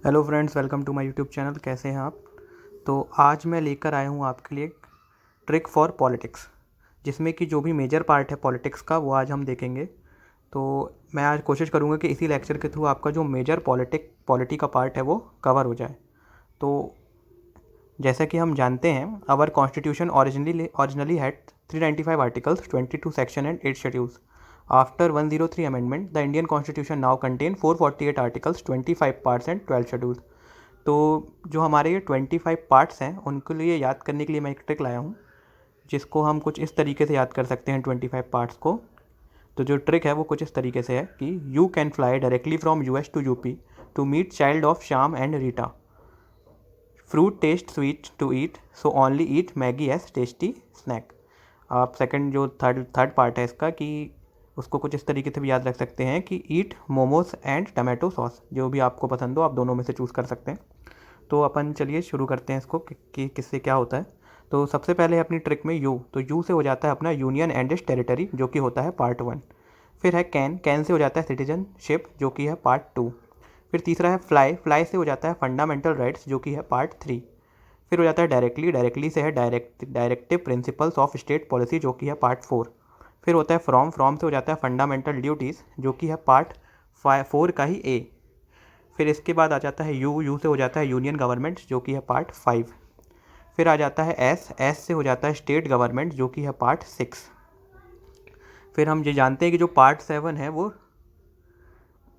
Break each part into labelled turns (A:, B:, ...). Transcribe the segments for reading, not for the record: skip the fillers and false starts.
A: Hello friends, welcome to my YouTube channel. कैसे हैं आप? तो आज मैं लेकर आया हूँ आपके लिए एक ट्रिक फॉर पॉलिटिक्स, जिसमें कि जो भी मेजर पार्ट है पॉलिटिक्स का वो आज हम देखेंगे। तो मैं आज कोशिश करूँगा कि इसी लेक्चर के थ्रू आपका जो मेजर पॉलिटी का पार्ट है वो कवर हो जाए। तो जैसा कि हम जानते हैं, our constitution originally had 395 articles, 22 section and 8 schedules. After 103 amendment the Indian constitution now contain 448 articles, 25 parts and 12 schedules. तो जो हमारे ये 25 पार्ट्स हैं उनके लिए याद करने के लिए मैं एक ट्रिक लाया हूँ, जिसको हम कुछ इस तरीके से याद कर सकते हैं 25 पार्ट्स को। तो जो ट्रिक है वो कुछ इस तरीके से है कि you can fly directly from US to UP to meet child of Shyam and Rita. Fruit taste sweet to eat, so only eat Maggi as tasty snack. आप सेकंड जो थर्ड पार्ट है इसका, कि उसको कुछ इस तरीके से भी याद रख सकते हैं कि ईट मोमोज एंड टमाटो सॉस। जो भी आपको पसंद हो आप दोनों में से चूज़ कर सकते हैं। तो अपन चलिए शुरू करते हैं इसको कि किससे क्या होता है। तो सबसे पहले अपनी ट्रिक में यू, तो यू से हो जाता है अपना यूनियन एंड इट्स टेरिटरी, जो कि होता है पार्ट 1। फिर है कैन, कैन से हो जाता है सिटीजनशिप, जो कि है पार्ट 2। फिर तीसरा है फ्लाई, फ्लाई से हो जाता है फंडामेंटल राइट्स, जो कि है पार्ट 3। फिर हो जाता है डायरेक्टली, डायरेक्टली से है directive principles of state policy, जो कि है पार्ट 4। फिर होता है फ्रॉम, फ्रॉम से हो जाता है फंडामेंटल ड्यूटीज़, जो कि है पार्ट 4 का ही ए। फिर इसके बाद आ जाता है यू, यू से हो जाता है यूनियन गवर्नमेंट, जो कि है पार्ट 5। फिर आ जाता है एस, एस से हो जाता है स्टेट गवर्नमेंट, जो कि है पार्ट 6। फिर हम ये जानते हैं कि जो पार्ट 7 है वो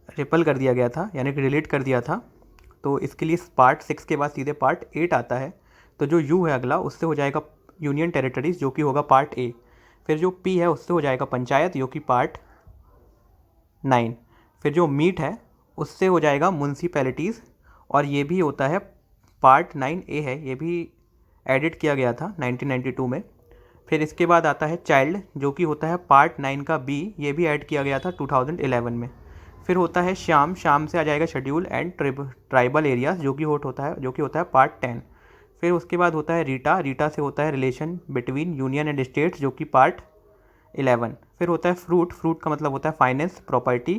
A: रिपल कर दिया गया था, यानी कि डिलीट कर दिया था। तो इसके लिए पार्ट 6 के बाद सीधे पार्ट 8 आता है। तो जो यू है अगला, उससे हो जाएगा यूनियन टेरिटरीज, जो कि होगा पार्ट ए। फिर जो पी है उससे हो जाएगा पंचायत, जो कि पार्ट 9। फिर जो मीट है उससे हो जाएगा म्यूनसिपैलिटीज़, और ये भी होता है पार्ट 9 ए है, ये भी एडिट किया गया था 1992 में। फिर इसके बाद आता है चाइल्ड, जो कि होता है पार्ट 9 का बी, ये भी ऐड किया गया था 2011 में। फिर होता है श्याम, श्याम से आ जाएगा शेड्यूल एंड ट्राइबल एरियाज, जो कि होता है पार्ट 10। फिर उसके बाद होता है रीटा, रीटा से होता है relation between union and states, जो कि पार्ट 11। फिर होता है फ्रूट, फ्रूट का मतलब होता है finance, property,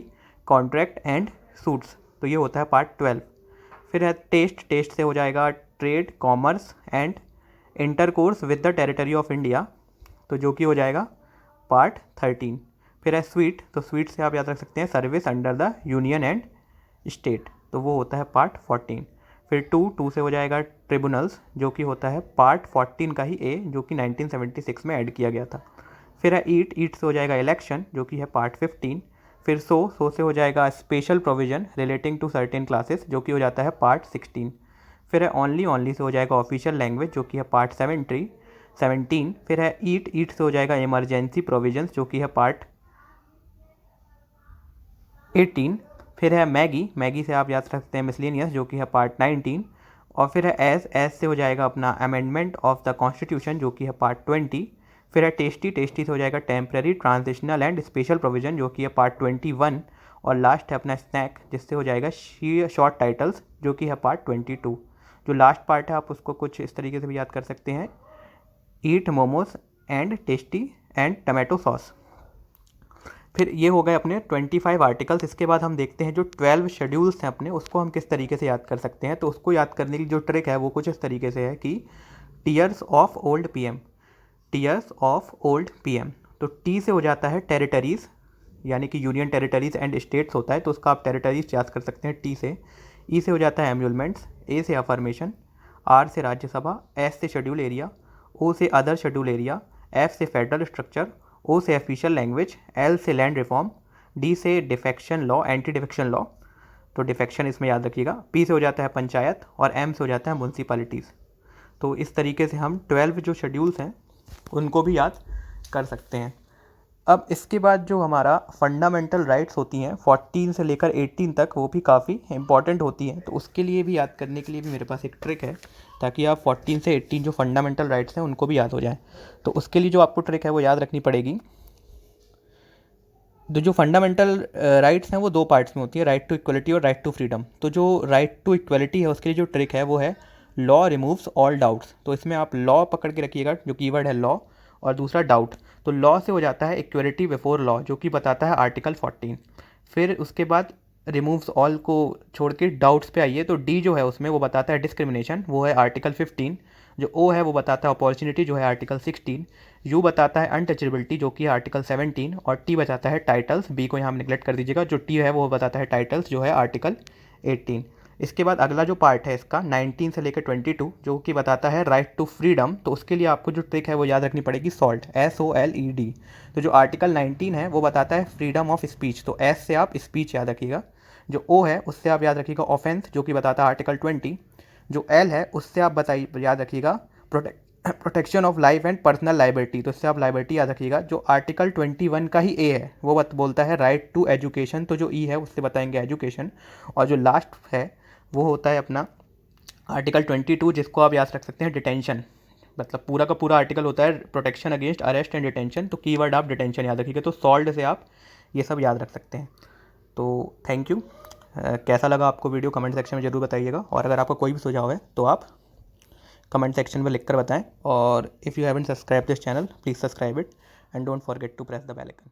A: contract and suits, तो ये होता है पार्ट 12। फिर है टेस्ट, टेस्ट से हो जाएगा trade, commerce and intercourse with the territory of India, तो जो कि हो जाएगा पार्ट 13। फिर है स्वीट, तो स्वीट से आप याद रख सकते हैं service under the union and state, तो वो होता है पार्ट 14। फिर टू, टू से हो जाएगा ट्रिब्यूनल्स, जो कि होता है पार्ट 14 का ही ए, जो कि 1976 में ऐड किया गया था। फिर है ईट, ईट से हो जाएगा इलेक्शन, जो कि है पार्ट 15। फिर सो से हो जाएगा special provision relating to certain classes, जो कि हो जाता है पार्ट 16। फिर है ओनली, ओनली से हो जाएगा ऑफिशियल लैंग्वेज, जो कि है पार्ट 17। फिर है ईट, ईट से हो जाएगा इमरजेंसी प्रोविजंस, जो कि है पार्ट 18। फिर है मैगी, मैगी से आप याद रख सकते हैं मिसलेनियस, जो कि है पार्ट 19। और फिर है एस, एस से हो जाएगा अपना अमेंडमेंट ऑफ द कॉन्स्टिट्यूशन, जो कि है पार्ट 20। फिर है टेस्टी, टेस्टी से हो जाएगा temporary, transitional and special provision, जो कि है पार्ट 21। और लास्ट है अपना स्नैक, जिससे हो जाएगा शॉर्ट टाइटल्स, जो कि है पार्ट 22। जो लास्ट पार्ट है आप उसको कुछ इस तरीके से भी याद कर सकते हैं, eat momos and tasty and tomato sauce. फिर ये हो गए अपने 25 आर्टिकल्स। इसके बाद हम देखते हैं जो 12 शेड्यूल्स हैं अपने, उसको हम किस तरीके से याद कर सकते हैं। तो उसको याद करने की जो ट्रिक है वो कुछ इस तरीके से है कि tears of old PM, tears of old PM. तो टी से हो जाता है टेरिटरीज़, यानी कि यूनियन टेरिटरीज एंड स्टेट्स होता है, तो उसका आप टेरिटरीज याद कर सकते हैं टी से। ई से हो जाता है एम्यूलमेंट्स, ए से अफर्मेशन, आर से राज्यसभा, एस से शेड्यूल एरिया, ओ से अदर शेड्यूल एरिया, एफ से फेडरल स्ट्रक्चर, ओ से ऑफिशियल लैंग्वेज, एल से लैंड रिफॉर्म, डी से defection law, anti defection law, तो डिफेक्शन इसमें याद रखिएगा। पी से हो जाता है पंचायत, और एम से हो जाता है म्यूनसिपैलिटीज़। तो इस तरीके से हम 12 जो शेड्यूल्स हैं उनको भी याद कर सकते हैं। अब इसके बाद जो हमारा फंडामेंटल राइट्स होती हैं 14 से लेकर 18 तक, वो भी काफ़ी इंपॉर्टेंट होती हैं। तो उसके लिए भी याद करने के लिए भी मेरे पास एक ट्रिक है, ताकि आप 14 से 18 जो फंडामेंटल राइट्स हैं उनको भी याद हो जाए। तो उसके लिए जो आपको ट्रिक है वो याद रखनी पड़ेगी। तो जो फंडामेंटल राइट्स हैं वो दो पार्ट्स में होती है, राइट टू इक्वलिटी और राइट टू फ्रीडम। तो जो राइट टू इक्वलिटी है उसके लिए जो ट्रिक है वो है लॉ रिमूव्स ऑल डाउट्स। तो इसमें आप लॉ पकड़ के रखिएगा, जो कीवर्ड है लॉ, और दूसरा डाउट। तो लॉ से हो जाता है इक्वलिटी बिफोर लॉ, जो कि बताता है आर्टिकल 14। फिर उसके बाद रिमूव्स ऑल को छोड़ के डाउट्स पे आइए, तो डी जो है उसमें वो बताता है डिस्क्रिमिनेशन, वो है आर्टिकल 15। जो ओ है वो बताता है अपॉर्चुनिटी, जो है आर्टिकल 16। यू बताता है अनटचेबिलिटी, जो कि है आर्टिकल 17। और टी बताता है टाइटल्स, बी को यहाँ निगलेक्ट कर दीजिएगा। जो टी है वो बताता है टाइटल्स, जो है आर्टिकल 18। इसके बाद अगला जो पार्ट है इसका 19 से लेकर 22, जो कि बताता है राइट टू फ्रीडम। तो उसके लिए आपको जो ट्रिक है वो याद रखनी पड़ेगी, सॉल्ट, SOLED। तो जो आर्टिकल 19 है वो बताता है फ्रीडम ऑफ स्पीच, तो एस से आप स्पीच याद रखिएगा। जो ओ है उससे आप याद रखिएगा ऑफेंस, जो कि बताता है आर्टिकल 20। जो एल है उससे आप बताइए याद रखिएगा protection of life and personal liability, तो इससे आप लाइबिलिटी याद रखिएगा। जो आर्टिकल 21 का ही ए है वो बोलता है राइट टू एजुकेशन, तो जो ई है उससे बताएंगे एजुकेशन। और जो लास्ट है वो होता है अपना आर्टिकल 22, जिसको आप याद रख सकते हैं डिटेंशन। मतलब पूरा का पूरा आर्टिकल होता है protection against arrest and detention, तो कीवर्ड आप डिटेंशन याद रखिएगा। तो सॉल्ट से आप ये सब याद रख सकते हैं। तो थैंक यू। कैसा लगा आपको वीडियो कमेंट सेक्शन में ज़रूर बताइएगा, और अगर आपका कोई भी सुझाव है तो आप कमेंट सेक्शन में लिख कर बताएं। और if you haven't subscribe this channel, please subscribe it and don't forget to press the bell icon.